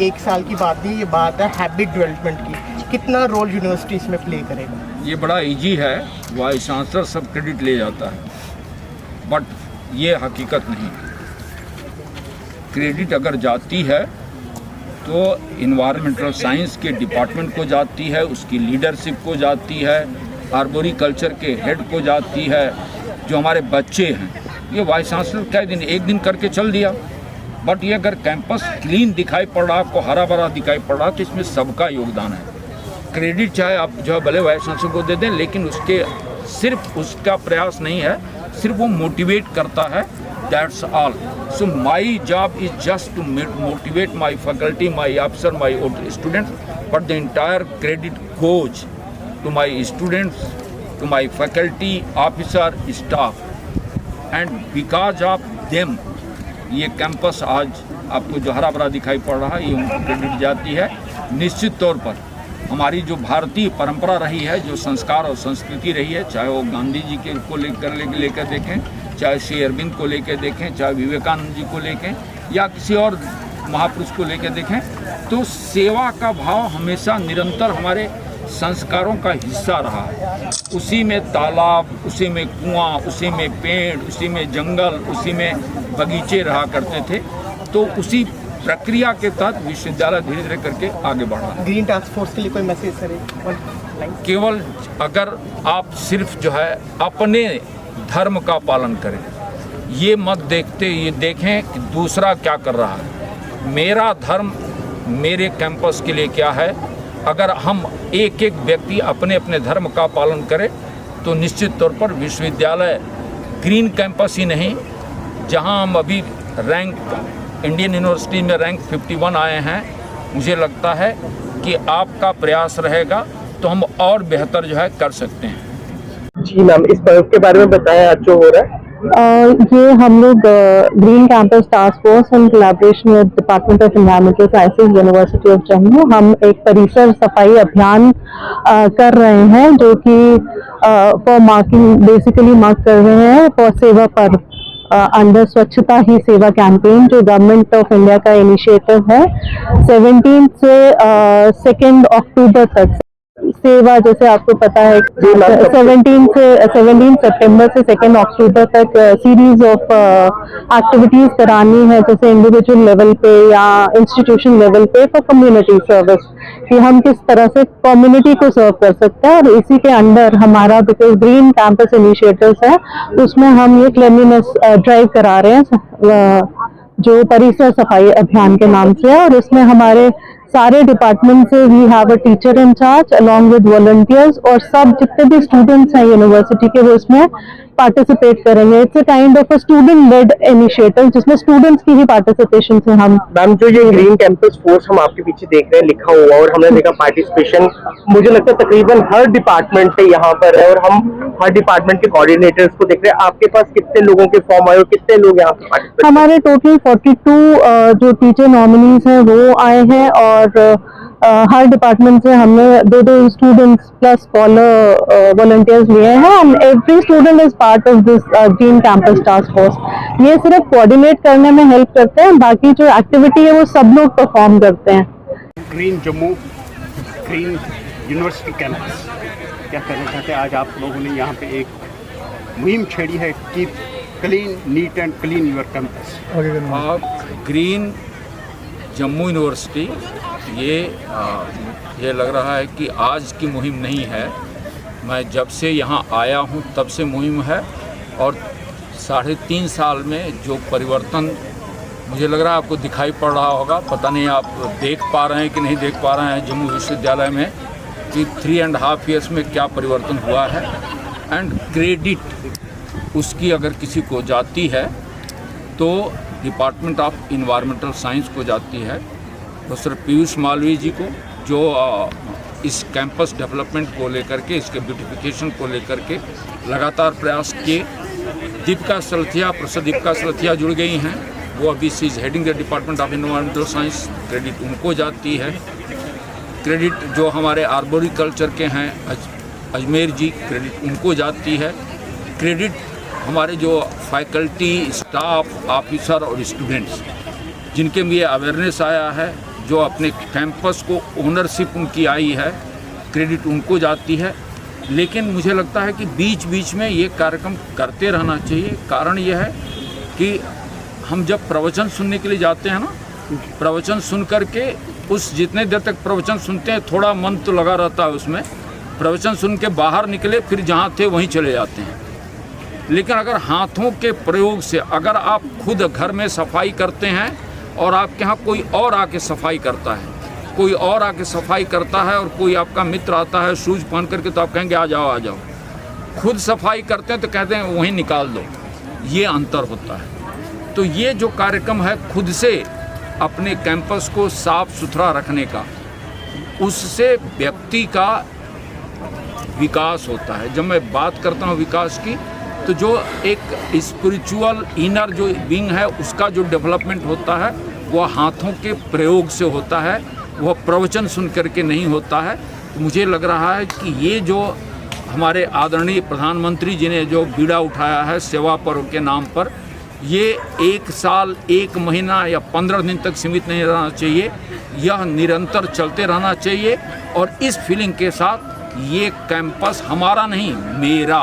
1 साल की बात नहीं, ये बात है हैबिट डेवलपमेंट की। कितना रोल यूनिवर्सिटी इसमें प्ले करेगा? ये बड़ा इजी है, वाइस चांसलर सब क्रेडिट ले जाता है, बट ये हकीकत नहीं। क्रेडिट अगर जाती है तो इन्वायरमेंटल साइंस के डिपार्टमेंट को जाती है, उसकी लीडरशिप को जाती है, आर्बोरिकल्चर के हेड को जाती है। जो हमारे बच्चे हैं, ये वाइस चांसलर क्या दिन एक दिन करके चल दिया, बट ये अगर कैंपस क्लीन दिखाई पड़ रहा, आपको हरा भरा दिखाई पड़ रहा, तो इसमें सबका योगदान है। क्रेडिट चाहे आप जो है भले वाइस चांसलर को दे दें, लेकिन उसके सिर्फ उसका प्रयास नहीं है, सिर्फ वो मोटिवेट करता है, that's all. So my job is just to motivate my faculty, my officer, my students, but the entire credit goes to my students, to my faculty, officer, staff, and because of them ये campus आज आपको जो हरा भरा दिखाई पड़ रहा है, ये उनको क्रेडिट जाती है। निश्चित तौर पर हमारी जो भारतीय परंपरा रही है, जो संस्कार और संस्कृति रही है, चाहे वो गांधी जी के को लेकर देखें, चाहे श्री अरविंद को लेकर देखें, चाहे विवेकानंद जी को लेकर या किसी और महापुरुष को लेकर देखें, तो सेवा का भाव हमेशा निरंतर हमारे संस्कारों का हिस्सा रहा है। उसी में तालाब, उसी में कुआं, उसी में पेड़, उसी में जंगल, उसी में बगीचे रहा करते थे। तो उसी प्रक्रिया के तहत विश्वविद्यालय धीरे धीरे करके आगे बढ़ रहा है। ग्रीन टास्क फोर्स के लिए कोई मैसेज करें? केवल अगर आप सिर्फ जो है अपने धर्म का पालन करें, ये मत ये देखें कि दूसरा क्या कर रहा है। मेरा धर्म मेरे कैंपस के लिए क्या है, अगर हम एक एक व्यक्ति अपने अपने धर्म का पालन करें तो निश्चित तौर पर विश्वविद्यालय ग्रीन कैंपस ही नहीं, जहां हम अभी रैंक इंडियन यूनिवर्सिटी में रैंक 51 आए हैं, मुझे लगता है कि आपका प्रयास रहेगा तो हम और बेहतर जो है कर सकते हैं। जी मैम, इस पर्व के बारे में बताएं, आज जो हो रहा है। ये हम लोग green campus task force in collaboration with department of environmental sciences, university of Jammu, हम एक परिसर सफाई अभियान कर रहे हैं, जो कि फॉर मार्किंग बेसिकली मार्क कर रहे हैं फॉर सेवा पर्व अंडर स्वच्छता ही सेवा कैंपेन, जो गवर्नमेंट ऑफ इंडिया का इनिशिएटिव है। 17 से 2 अक्टूबर तक सेवा, जैसे आपको पता है 17 सितंबर से 2 अक्टूबर तक सीरीज ऑफ एक्टिविटीज करानी है, जैसे इंडिविजुअल लेवल पे या इंस्टीट्यूशन लेवल पे फॉर कम्युनिटी सर्विस, कि हम किस तरह से कम्युनिटी को सर्व कर सकते हैं। और इसी के अंडर हमारा बिकॉज ग्रीन कैंपस इनिशिएटिव्स है, उसमें हम ये क्लीनलीनेस ड्राइव करा रहे हैं, जो परिसर सफाई अभियान के नाम से है। और इसमें हमारे सारे डिपार्टमेंट से we have a teacher in charge along with volunteers, और सब जितने भी स्टूडेंट्स हैं यूनिवर्सिटी के, वो इसमें पार्टिसिपेट करेंगे। It's a kind of a student led initiative, जिसमें स्टूडेंट्स की ही पार्टिसिपेशन से हम। मैम, जो ये ग्रीन कैंपस फोर्स हम आपके पीछे देख रहे हैं लिखा हुआ, और हमने देखा पार्टिसिपेशन, मुझे लगता है तकरीबन हर डिपार्टमेंट से यहाँ पर है, और हम हर डिपार्टमेंट के कोऑर्डिनेटर्स को देख रहे हैं। आपके पास कितने लोगों के फॉर्म आए और कितने लोग यहाँ पे पार्टिसिपेट? हमारे टोटल 42 जो टीचर नॉमिनीज हैं वो आए हैं, और हर डिपार्टमेंट से हमने 2 स्टूडेंट्स प्लस वॉलंटियर्स लिए हैं, and every student is part of this green campus task force. ये सिर्फ कोऑर्डिनेट करने में हेल्प करते हैं, बाकी जो एक्टिविटी है वो सब लोग परफॉर्म करते हैं। Green Jammu, green university campus, क्या कहना चाहते हैं? आज आप लोगों ने यहाँ पे एक मुहिम छेड़ी है कि clean, neat and clean your campus. Green Jammu university, ये लग रहा है कि आज की मुहिम नहीं है, मैं जब से यहाँ आया हूँ तब से मुहिम है। और 3.5 साल में जो परिवर्तन मुझे लग रहा है आपको दिखाई पड़ रहा होगा, पता नहीं आप देख पा रहे हैं कि नहीं देख पा रहे हैं जम्मू विश्वविद्यालय में, कि 3.5 ईयर्स में क्या परिवर्तन हुआ है। एंड क्रेडिट उसकी अगर किसी को जाती है तो डिपार्टमेंट ऑफ इन्वायरमेंटल साइंस को जाती है, प्रोफेसर पीयूष मालवीय जी को, जो इस कैंपस डेवलपमेंट को लेकर के, इसके ब्यूटिफिकेशन को लेकर के लगातार प्रयास किए। दीपिका सलथिया, प्रोफेसर दीपिका सलथिया जुड़ गई हैं, वो अभी she is heading the department of environmental science, credit उनको जाती है। क्रेडिट जो हमारे आर्बोरिकल्चर के हैं अजमेर जी, क्रेडिट उनको जाती है। क्रेडिट हमारे जो फैकल्टी, स्टाफ, ऑफिसर और स्टूडेंट्स, जिनके लिए अवेयरनेस आया है, जो अपने कैंपस को ओनरशिप उनकी आई है, क्रेडिट उनको जाती है। लेकिन मुझे लगता है कि बीच बीच में ये कार्यक्रम करते रहना चाहिए। कारण यह है कि हम जब प्रवचन सुनने के लिए जाते हैं ना, प्रवचन सुन करके उस जितने देर तक प्रवचन सुनते हैं थोड़ा मन तो लगा रहता है उसमें, प्रवचन सुन के बाहर निकले फिर जहाँ थे वहीं चले जाते हैं। लेकिन अगर हाथों के प्रयोग से अगर आप खुद घर में सफाई करते हैं और आपके यहाँ कोई और आके सफाई करता है, कोई और आके सफाई करता है और कोई आपका मित्र आता है शूज़ पहन करके, तो आप कहेंगे आ जाओ आ जाओ। खुद सफाई करते हैं तो कहते हैं वहीं निकाल दो। ये अंतर होता है। तो ये जो कार्यक्रम है खुद से अपने कैंपस को साफ सुथरा रखने का, उससे व्यक्ति का विकास होता है। जब मैं बात करता हूँ विकास की, तो जो एक स्पिरिचुअल इनर जो विंग है उसका जो डेवलपमेंट होता है वह हाथों के प्रयोग से होता है, वह प्रवचन सुन करके नहीं होता है। तो मुझे लग रहा है कि ये जो हमारे आदरणीय प्रधानमंत्री जी ने जो बीड़ा उठाया है सेवा पर्व के नाम पर, ये 1 साल 1 महीना या 15 दिन तक सीमित नहीं रहना चाहिए, यह निरंतर चलते रहना चाहिए। और इस फीलिंग के साथ ये कैंपस हमारा नहीं, मेरा